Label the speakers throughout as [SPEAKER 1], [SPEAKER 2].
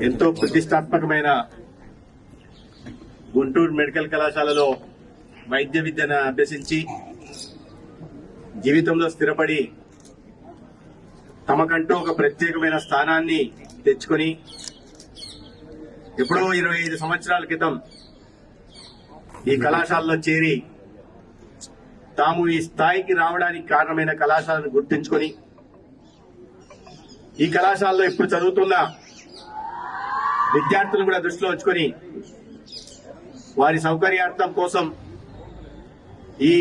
[SPEAKER 1] ఎంతో ప్రతిష్టాత్మకమైన గుంటూరు మెడికల్ కళాశాలలో వైద్య విద్యను అభ్యసించి జీవితంలో స్థిరపడి తమకంటూ ఒక ప్రత్యేకమైన స్థానాన్ని తెచ్చుకొని ఎప్పుడో 25 సంవత్సరాల క్రితం ఈ కళాశాలలో చేరి తాము ఈ స్థాయికి రావడానికి కారణమైన కళాశాలను గుర్తించుకొని ఈ కళాశాలలో ఇప్పుడు చదువుతున్న విద్యార్థులను కూడా దృష్టిలో ఉంచుకొని వారి సౌకర్యార్థం కోసం ఈ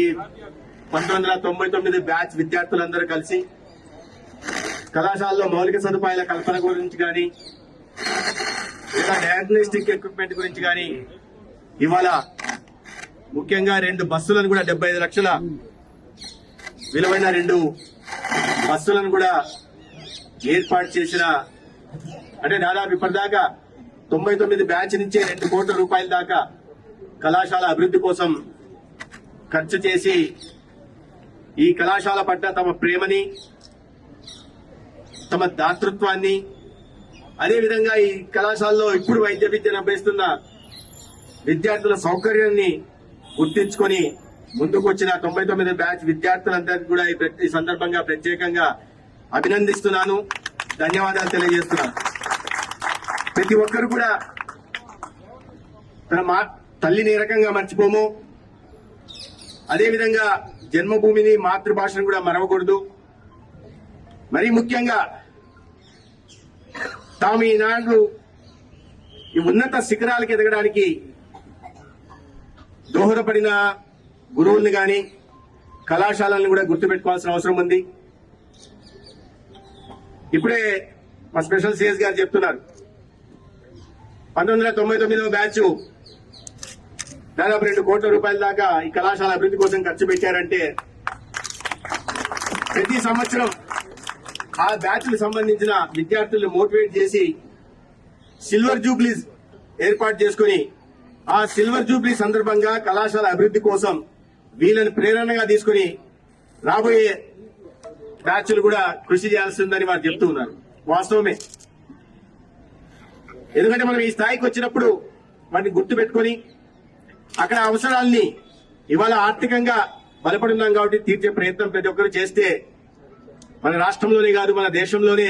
[SPEAKER 1] 1999 బ్యాచ్ విద్యార్థులందరూ కలిసి కళాశాలలో మౌలిక సదుపాయాల కల్పన గురించి కానీ లేదా డయాగ్నోస్టిక్ ఎక్విప్మెంట్ గురించి కానీ ఇవాళ ముఖ్యంగా 2 బస్సులను కూడా 75 లక్షల విలువైన 2 బస్సులను కూడా ఏర్పాటు చేసిన అంటే దాదాపు ఇప్పటిదాకా 99 బ్యాచ్ నుంచే 2 కోట్ల రూపాయల దాకా కళాశాల అభివృద్ధి కోసం ఖర్చు చేసి ఈ కళాశాల పట్ల తమ ప్రేమని తమ దాతృత్వాన్ని అదేవిధంగా ఈ కళాశాలలో ఇప్పుడు వైద్య విద్యను అభ్యసిస్తున్న విద్యార్థుల సౌకర్యాన్ని గుర్తించుకొని ముందుకు వచ్చిన 99 బ్యాచ్ విద్యార్థులందరికీ కూడా ఈ సందర్భంగా ప్రత్యేకంగా అభినందిస్తున్నాను, ధన్యవాదాలు తెలియజేస్తున్నాను. ప్రతి ఒక్కరు కూడా తన తల్లిని ఏ రకంగా మర్చిపోము, అదేవిధంగా జన్మభూమిని మాతృభాషను కూడా మరవకూడదు. మరీ ముఖ్యంగా తాము ఈనాడు ఈ ఉన్నత శిఖరాలకు ఎదగడానికి దోహదపడిన గురువుల్ని గాని కళాశాలలను కూడా గుర్తుపెట్టుకోవాల్సిన అవసరం ఉంది. ఇప్పుడే మా స్పెషల్ సిఎస్ గారు చెప్తున్నారు 1999 బ్యాచ్ దాదాపు 2 కోట్ల రూపాయల దాకా ఈ కళాశాల అభివృద్ధి కోసం ఖర్చు పెట్టారంటే ప్రతి సంవత్సరం ఆ బ్యాచ్ కు సంబంధించిన విద్యార్థులను మోటివేట్ చేసి సిల్వర్ జూబ్లీస్ ఏర్పాటు చేసుకుని ఆ సిల్వర్ జూబ్లీ సందర్భంగా కళాశాల అభివృద్ధి కోసం వీళ్ళని ప్రేరణగా తీసుకుని రాబోయే బ్యాచ్లు కూడా కృషి చేయాల్సిందని వారు చెప్తూ ఉన్నారు. వాస్తవమే, ఎందుకంటే మనం ఈ స్థాయికి వచ్చినప్పుడు వాటిని గుర్తు పెట్టుకుని అక్కడ అవసరాల్ని ఇవాళ ఆర్థికంగా బలపడి ఉన్నాం కాబట్టి తీర్చే ప్రయత్నం ప్రతి ఒక్కరు చేస్తే మన రాష్ట్రంలోనే కాదు మన దేశంలోనే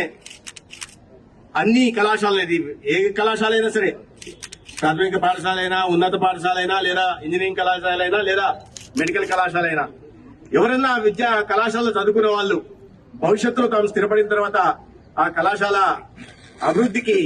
[SPEAKER 1] అన్ని కళాశాలలు, ఏ కళాశాల అయినా సరే, ప్రాథమిక పాఠశాల అయినా ఉన్నత పాఠశాల అయినా లేదా ఇంజనీరింగ్ కళాశాల అయినా లేదా మెడికల్ కళాశాల అయినా ఎవరైనా విద్యా కళాశాలలో చదువుకునే వాళ్ళు భవిష్యత్తులో తాము స్థిరపడిన తర్వాత ఆ కళాశాల అభివృద్ధికి